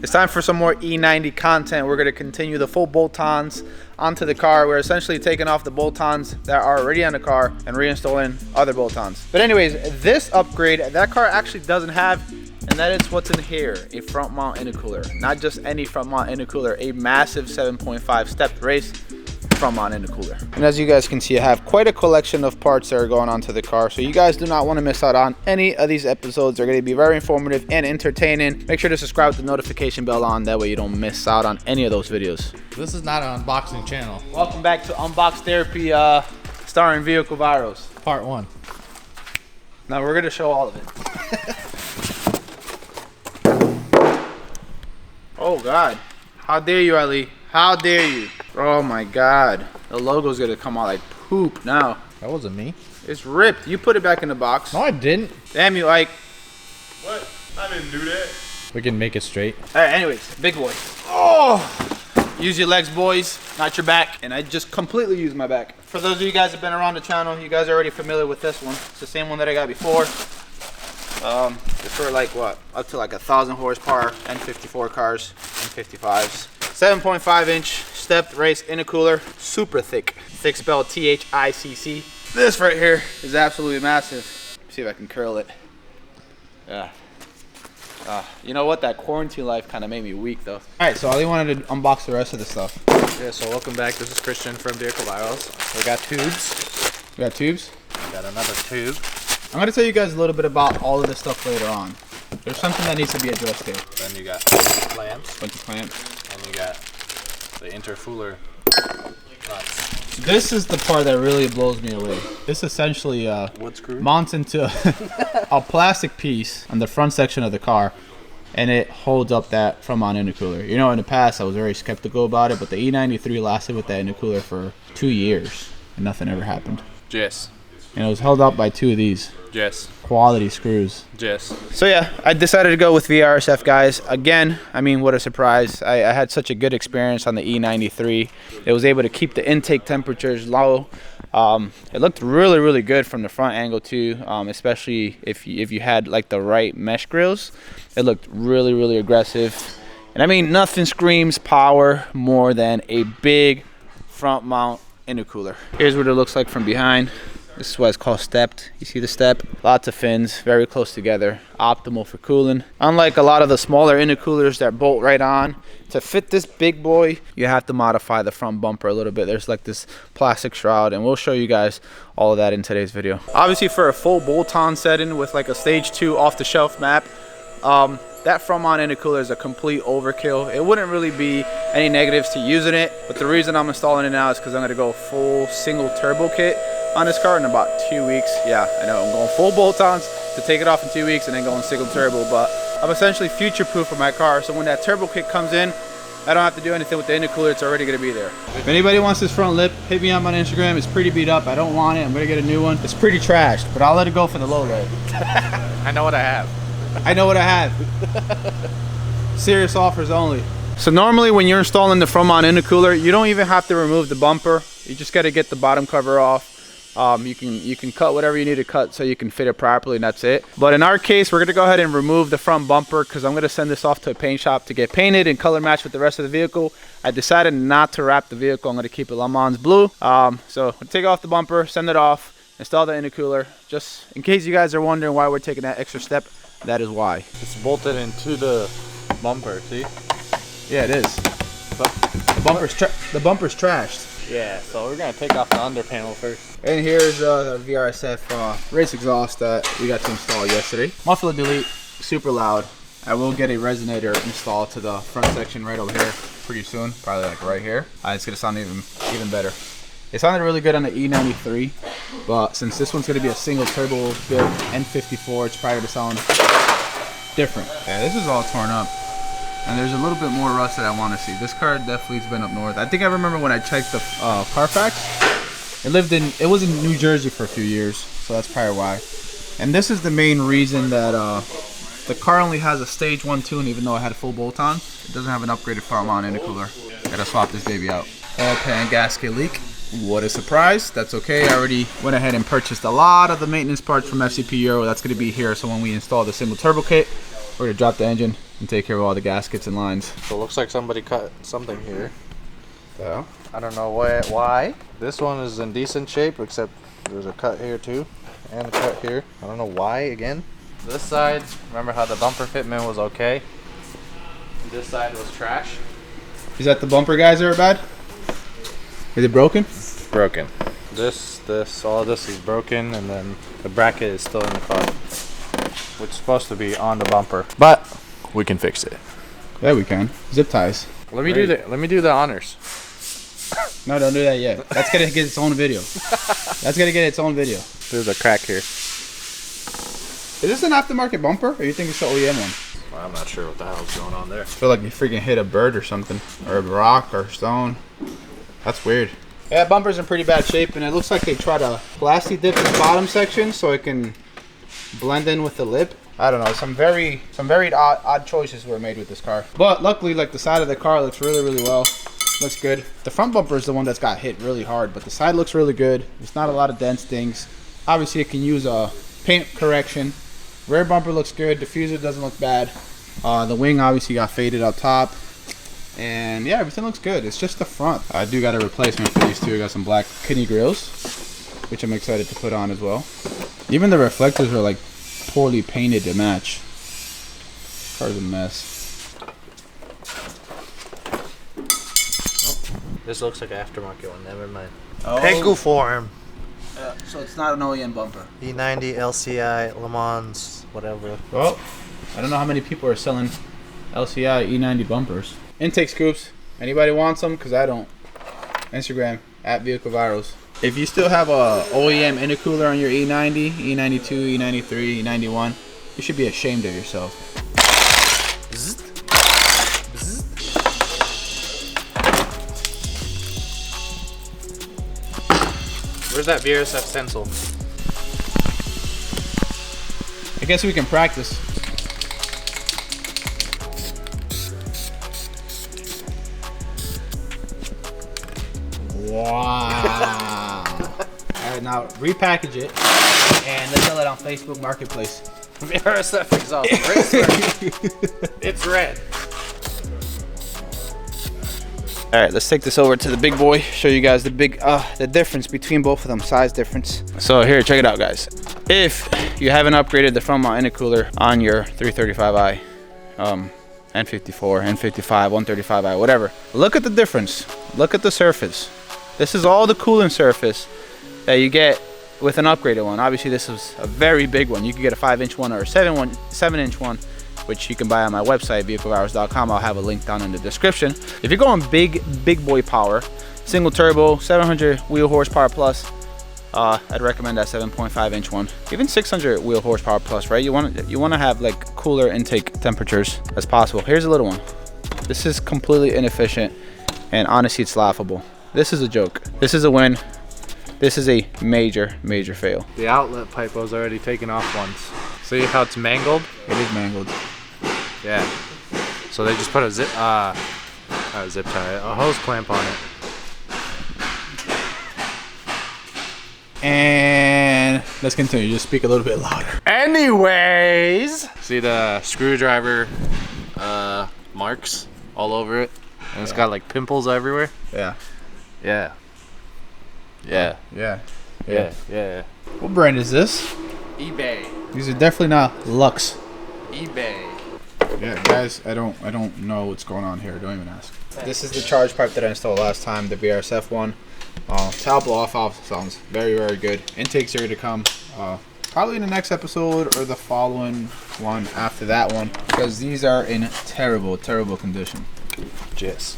It's time for some more E90 content. We're going to continue the full bolt-ons onto the car. We're essentially taking off the bolt-ons that are already on the car and reinstalling other bolt-ons. But anyways, this upgrade, that car actually doesn't have, and that is what's in here, a front mount intercooler. Not just any front mount intercooler, a massive 7.5 stepped race front mount intercooler. And as you guys can see, I have quite a collection of parts that are going onto the car, so you guys do not want to miss out on any of these episodes. They're going to be very informative and entertaining. Make sure to subscribe with the notification bell on, that way you don't miss out on any of those videos. This is not an unboxing channel. Welcome back to Unbox Therapy, starring Vehicle Virals. Part 1. Now we're going to show all of it. Oh God, how dare you, Ali? How dare you? Oh my God, the logo's gonna come out like poop now. That wasn't me. It's ripped. You put it back in the box. No, I didn't. Damn you, Ike. What? I didn't do that. We can make it straight. All right, anyways, big boy. Oh, use your legs, boys, not your back. And I just completely used my back. For those of you guys that have been around the channel, you guys are already familiar with this one. It's the same one that I got before. It's for like what? Up to like 1,000 horsepower and 54 cars and 55s. 7.5 inch stepped race intercooler, super thick. Thick spelled THICC. This right here is absolutely massive. Let's see if I can curl it. Yeah. You know what? That quarantine life kind of made me weak though. All right, so Ali wanted to unbox the rest of the stuff. Yeah, so welcome back. This is Christian from Vehicle Virals. We got tubes. We got tubes? We got another tube. I'm going to tell you guys a little bit about all of this stuff later on. There's something that needs to be addressed here. Then you got clamps. Bunch of clamps. And you got the intercooler nuts. This is the part that really blows me away. This essentially wood screw mounts into a plastic piece on the front section of the car, and it holds up that front mount intercooler. You know, in the past I was very skeptical about it, but the E93 lasted with that intercooler for 2 years and nothing ever happened. Yes. And it was held up by 2 of these. Yes. Quality screws. Yes. So yeah, I decided to go with VRSF, guys. Again, I mean, what a surprise. I had such a good experience on the E93. It was able to keep the intake temperatures low. It looked really, really good from the front angle too, especially if you had like the right mesh grills. It looked really, really aggressive. And I mean, nothing screams power more than a big front mount intercooler. Here's what it looks like from behind. This is what it's called stepped. You see the step? Lots of fins, very close together, optimal for cooling. Unlike a lot of the smaller intercoolers that bolt right on, to fit this big boy, you have to modify the front bumper a little bit. There's like this plastic shroud, and we'll show you guys all of that in today's video. Obviously, for a full bolt-on setting with like a stage 2 off-the-shelf map, that front mount intercooler is a complete overkill. It wouldn't really be any negatives to using it, but the reason I'm installing it now is because I'm going to go full single turbo kit on this car in about 2 weeks. Yeah, I know, I'm going full bolt-ons to take it off in 2 weeks and then going single turbo, but I'm essentially future-proof for my car, so when that turbo kit comes in, I don't have to do anything with the intercooler. It's already going to be there. If anybody wants this front lip, hit me up on Instagram. It's pretty beat up. I don't want it. I'm going to get a new one. It's pretty trashed, but I'll let it go for the low ride. I know what I have. I know what I have. Serious offers only. So normally when you're installing the front mount intercooler, you don't even have to remove the bumper. You just got to get the bottom cover off. You can cut whatever you need to cut so you can fit it properly, and that's it. But in our case, we're going to go ahead and remove the front bumper because I'm going to send this off to a paint shop to get painted and color matched with the rest of the vehicle. I decided not to wrap the vehicle. I'm going to keep it Le Mans blue. So we'll take off the bumper, send it off, install the intercooler. Just in case you guys are wondering why we're taking that extra step, that is why. It's bolted into the bumper, see? Yeah, it is. The bumper's trashed. Yeah, so we're going to take off the under panel first. And here's the VRSF race exhaust that we got to install yesterday. Muffler delete, super loud. I will get a resonator installed to the front section right over here pretty soon, probably like right here. It's going to sound even better. It sounded really good on the E93, but since this one's going to be a single turbo build N54, it's probably going to sound different. Yeah, this is all torn up. And there's a little bit more rust that I want to see. This car definitely has been up north. I think I remember when I checked the Carfax, it was in New Jersey for a few years, so that's probably why. And this is the main reason that the car only has a stage 1 tune, even though it had a full bolt-on. It doesn't have an upgraded front mount intercooler. Gotta swap this baby out. Oil pan gasket leak. What a surprise. That's okay. I already went ahead and purchased a lot of the maintenance parts from FCP Euro. That's going to be here, so when we install the single turbo kit, We're gonna drop the engine and take care of all the gaskets and lines. So it looks like somebody cut something here. Yeah. I don't know why. This one is in decent shape, except there's a cut here too, and a cut here. I don't know why again. This side, remember how the bumper fitment was okay? And this side was trash. Is that the bumper guys that are bad? Is it broken? Broken. All of this is broken, and then the bracket is still in the car, which is supposed to be on the bumper, but we can fix it. Yeah, we can. Zip ties. Let me do the honors. No, don't do that yet. That's gonna get its own video. That's gonna get its own video. There's a crack here. Is this an aftermarket bumper, or you think it's the OEM one? Well, I'm not sure what the hell's going on there. I feel like you freaking hit a bird or something, or a rock or stone. That's weird. Yeah, bumper's in pretty bad shape, and it looks like they try to plastic dip the bottom section so it can blend in with the lip. I don't know. Some very odd choices were made with this car. But luckily, like, the side of the car looks really well. Looks good. The front bumper is the one that's got hit really hard, but the side looks really good. There's not a lot of dents, things. Obviously, it can use a paint correction. Rear bumper looks good. Diffuser doesn't look bad. The wing obviously got faded up top. And yeah, everything looks good. It's just the front. I do got a replacement for these two. I got some black kidney grills, which I'm excited to put on as well. Even the reflectors are like poorly painted to match. Car's a mess. This looks like an aftermarket one. Never mind. Oh. Pegu form. So it's not an OEM bumper. E90, LCI, Le Mans, whatever. Well, I don't know how many people are selling LCI E90 bumpers. Intake scoops. Anybody wants them? Because I don't. Instagram @VehicleVirals. If you still have a OEM intercooler on your E90, E92, E93, E91, you should be ashamed of yourself. Where's that VRSF stencil? I guess we can practice. Wow. Alright, now repackage it and let's sell it on Facebook Marketplace. VRSF exhaust. Racer. It's red. Alright, let's take this over to the big boy, show you guys the difference between both of them, size difference. So here, check it out, guys. If you haven't upgraded the front mount intercooler on your 335i, N54, N55, 135i, whatever, look at the difference. Look at the surface. This is all the cooling surface that you get with an upgraded one. Obviously, this is a very big one. You can get a 5-inch one or a 7-inch one, which you can buy on my website, vehiclevirals.com. I'll have a link down in the description. If you're going big boy power, single turbo, 700 wheel horsepower plus, I'd recommend that 7.5-inch one. Even 600 wheel horsepower plus, right? You want to have like cooler intake temperatures as possible. Here's a little one. This is completely inefficient, and honestly, it's laughable. This is a joke. This is a win. This is a major fail. The outlet pipe was already taken off once. See how it's mangled? It is mangled. Yeah. So they just put a zip tie, a hose clamp on it. And let's continue. Just speak a little bit louder. Anyways, see the screwdriver marks all over it, and it's got like pimples everywhere. Yeah. Yeah. What brand is this? eBay. These are definitely not Lux. eBay. Yeah, guys, I don't know what's going on here. Don't even ask. This is the charge pipe that I installed last time, the VRSF one. Towel blow off sounds very good. Intakes are going to come probably in the next episode or the following one after that one, because these are in terrible condition. Yes.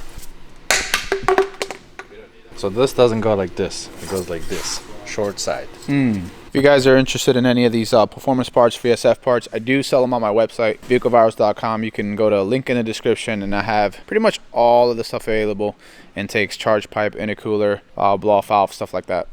So this doesn't go like this. It goes like this. Short side. If you guys are interested in any of these performance parts, VSF parts, I do sell them on my website, vehiclevirals.com. You can go to a link in the description, and I have pretty much all of the stuff available. Intakes, charge pipe, intercooler, blow-off valve, stuff like that.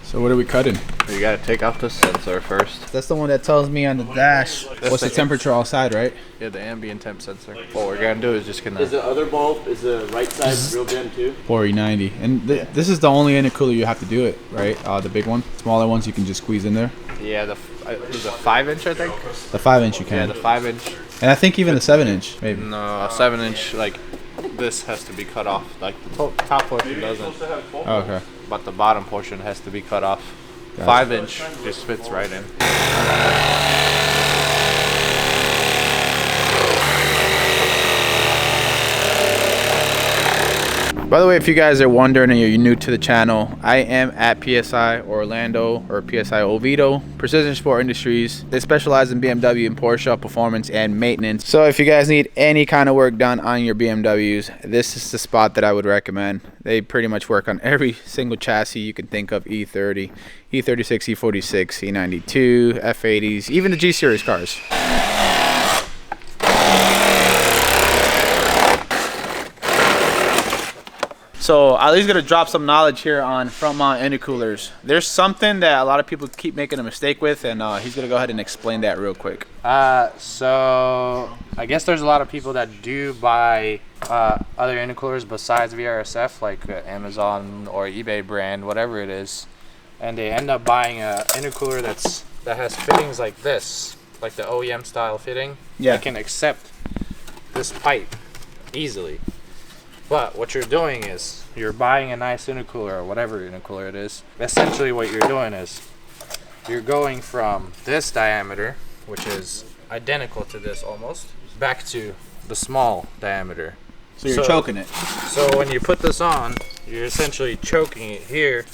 So what are we cutting? You gotta take off the sensor first. That's the one that tells me on the dash what's the temperature outside, right? Yeah, the ambient temp sensor. What we're gonna do is just gonna... Is the other bulb, is the right side real dim too? For E90. And this is the only intercooler you have to do it, right? The big one. Smaller ones you can just squeeze in there. Yeah, the is a 5-inch, I think? The 5-inch you can. Yeah, the 5-inch. And I think even the 7-inch, maybe. No, a 7-inch, like, this has to be cut off. Like, the top portion doesn't. Oh, okay. But the bottom portion has to be cut off. Gotcha. 5-inch just fits right in. By the way, if you guys are wondering and you're new to the channel, I am at PSI Orlando or PSI Oviedo, Precision Sport Industries. They specialize in BMW and Porsche performance and maintenance. So if you guys need any kind of work done on your BMWs, this is the spot that I would recommend. They pretty much work on every single chassis you can think of: E30, E36, E46, E92, F80s, even the G Series cars. So Ali's gonna drop some knowledge here on front mount intercoolers. There's something that a lot of people keep making a mistake with, and he's gonna go ahead and explain that real quick. So I guess there's a lot of people that do buy other intercoolers besides VRSF, like Amazon or eBay brand, whatever it is, and they end up buying a intercooler that has fittings like this, like the OEM style fitting. Yeah. That can accept this pipe easily. But what you're doing is you're buying a nice intercooler or whatever intercooler it is. Essentially what you're doing is you're going from this diameter, which is identical to this almost, back to the small diameter. So you're choking it. So when you put this on, you're essentially choking it here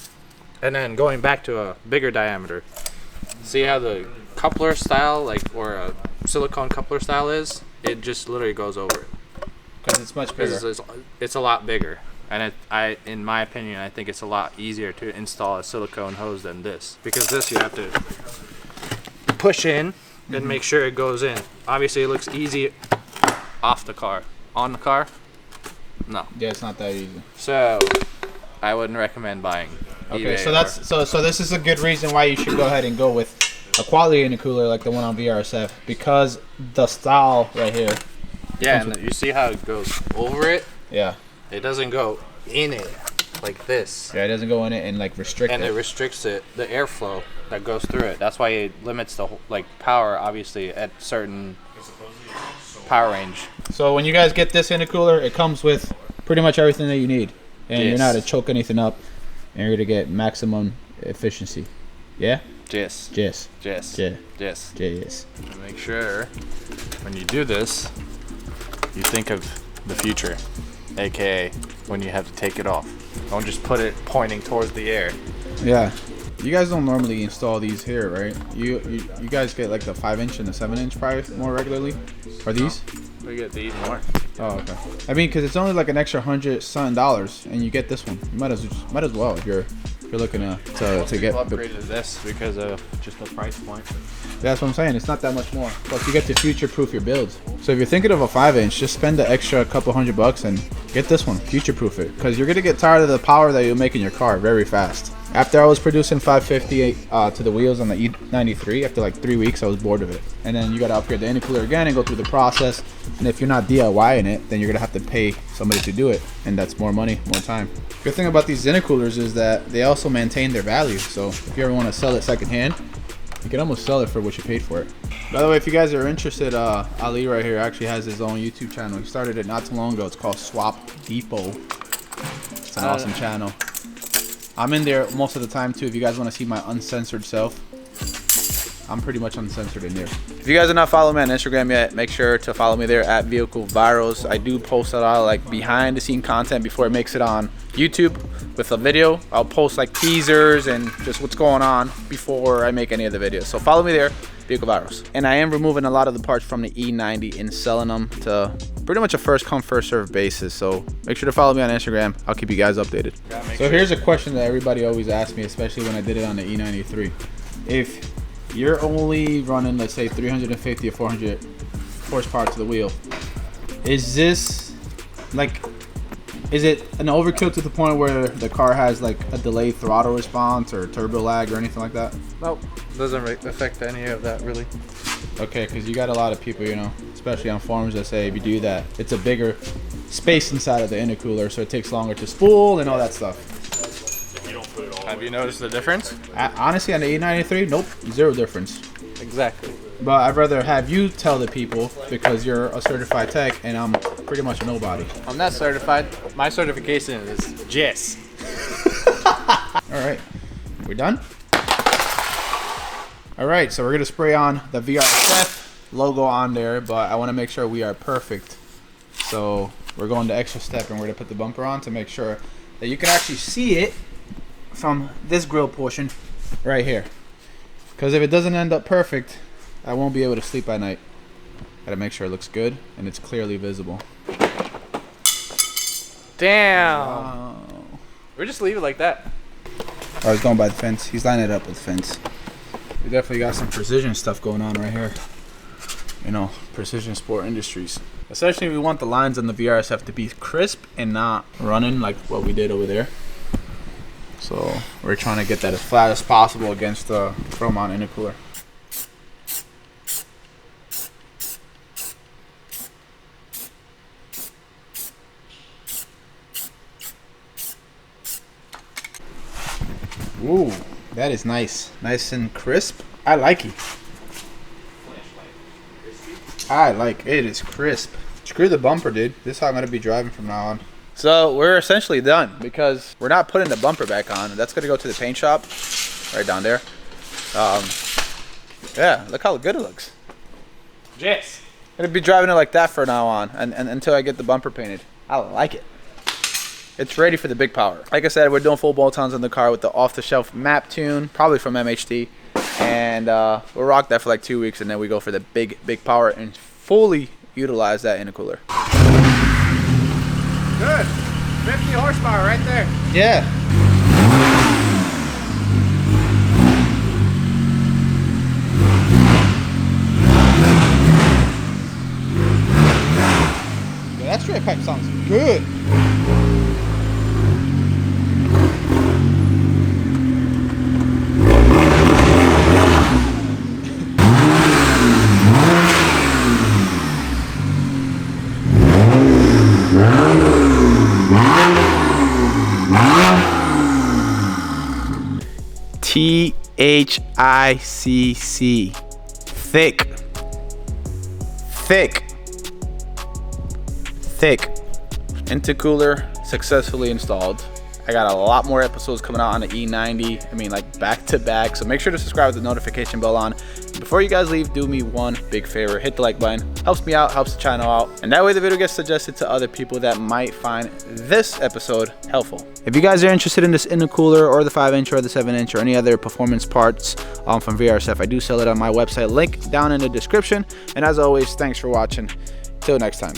and then going back to a bigger diameter. See how the coupler style, like, or a silicone coupler style is? It just literally goes over it. Because it's much bigger. It's a lot bigger, and in my opinion, I think it's a lot easier to install a silicone hose than this, because this you have to push in and make sure it goes in. Obviously, it looks easy off the car. On the car, no. Yeah, it's not that easy. So I wouldn't recommend buying. Okay, eBay so this is a good reason why you should go ahead and go with a quality intercooler like the one on VRSF, because the style right here. Yeah, and you see how it goes over it? Yeah. It doesn't go in it like this. Yeah, it doesn't go in it and like restrict And it restricts the airflow that goes through it. That's why it limits the power, obviously, at certain power range. So when you guys get this intercooler, it comes with pretty much everything that you need, and you're not to choke anything up, and you're gonna get maximum efficiency. Yeah. Yes. Yes. Yes. Yeah. Yes. Yes. Make sure when you do this, you think of the future, aka when you have to take it off. Don't just put it pointing towards the air. Yeah. You guys don't normally install these here, right? You guys get like the 5-inch and the 7-inch probably more regularly. Are these? We get these more. Oh, okay. I mean, because it's only like an extra $100 and you get this one. You might as well if you're looking to get upgraded this because of just the price point. That's what I'm saying. It's not that much more. Plus, you get to future-proof your builds. So if you're thinking of a 5-inch, just spend the extra couple $100 and get this one. Future-proof it, because you're gonna get tired of the power that you make in your car very fast. After I was producing 550 to the wheels on the E93, after like 3 weeks, I was bored of it. And then you gotta upgrade the intercooler again and go through the process. And if you're not DIYing it, then you're gonna have to pay somebody to do it, and that's more money, more time. Good thing about these intercoolers is that they also maintain their value. So if you ever want to sell it secondhand, you can almost sell it for what you paid for it. By the way, if you guys are interested, Ali right here actually has his own YouTube channel. He started it not too long ago. It's called Swap Depot. It's an awesome channel. I'm in there most of the time too. If you guys want to see my uncensored self, I'm pretty much uncensored in there. If you guys are not following me on Instagram yet, make sure to follow me there at Vehicle Virals. I do post a lot of like behind the scene content before it makes it on YouTube with a video. I'll post like teasers and just what's going on before I make any of the videos. So follow me there, Vehicle Virals. And I am removing a lot of the parts from the E90 and selling them to pretty much a first come first serve basis. So make sure to follow me on Instagram. I'll keep you guys updated. So here's a question that everybody always asks me, especially when I did it on the E93. If you're only running, let's say 350 or 400 horsepower to the wheel, is this like, Is it an overkill to the point where the car has like a delayed throttle response or turbo lag or anything like that? Nope, doesn't affect any of that really. Okay, because you got a lot of people, you know, especially on forums that say if you do that, it's a bigger space inside of the intercooler, so it takes longer to spool and all that stuff. Have you noticed the difference? Honestly, on the E93, nope, zero difference. Exactly. But I'd rather have you tell the people because you're a certified tech and I'm pretty much a nobody. I'm not certified. My certification is JIS. All right, we done? All right, so we're gonna spray on the VRSF logo on there, but I wanna make sure we are perfect. So we're going the extra step and we're gonna put the bumper on to make sure that you can actually see it from this grill portion right here. Because if it doesn't end up perfect, I won't be able to sleep at night. Gotta make sure it looks good and it's clearly visible. Damn. Wow. We're just leave it like that. I was going by the fence. He's lining it up with the fence. We definitely got some precision stuff going on right here. You know, Precision Sport Industries. Essentially, we want the lines on the VRSF to be crisp and not running like what we did over there. So we're trying to get that as flat as possible against the front mount intercooler. Ooh, that is nice. Nice and crisp. I like it. I like it. It is crisp. Screw the bumper, dude. This is how I'm going to be driving from now on. So we're essentially done because we're not putting the bumper back on. That's going to go to the paint shop right down there. Yeah, look how good it looks. JIS. I'm going to be driving it like that from now on and until I get the bumper painted. I like it. It's ready for the big power. Like I said, we're doing full bolt-ons on the car with the off-the-shelf map tune, probably from MHD. And we'll rock that for like 2 weeks and then we go for the big power and fully utilize that intercooler. Good. 50 horsepower right there. Yeah. Yeah, that straight pipe sounds good. THICC. Thick. Intercooler successfully installed. I got a lot more episodes coming out on the E90. I mean, like back to back. So make sure to subscribe with the notification bell on. Before you guys leave, do me one big favor. Hit the like button. Helps me out, helps the channel out. And that way the video gets suggested to other people that might find this episode helpful. If you guys are interested in this intercooler or the 5-inch or the 7-inch or any other performance parts from VRSF, I do sell it on my website. Link down in the description. And as always, thanks for watching. Till next time.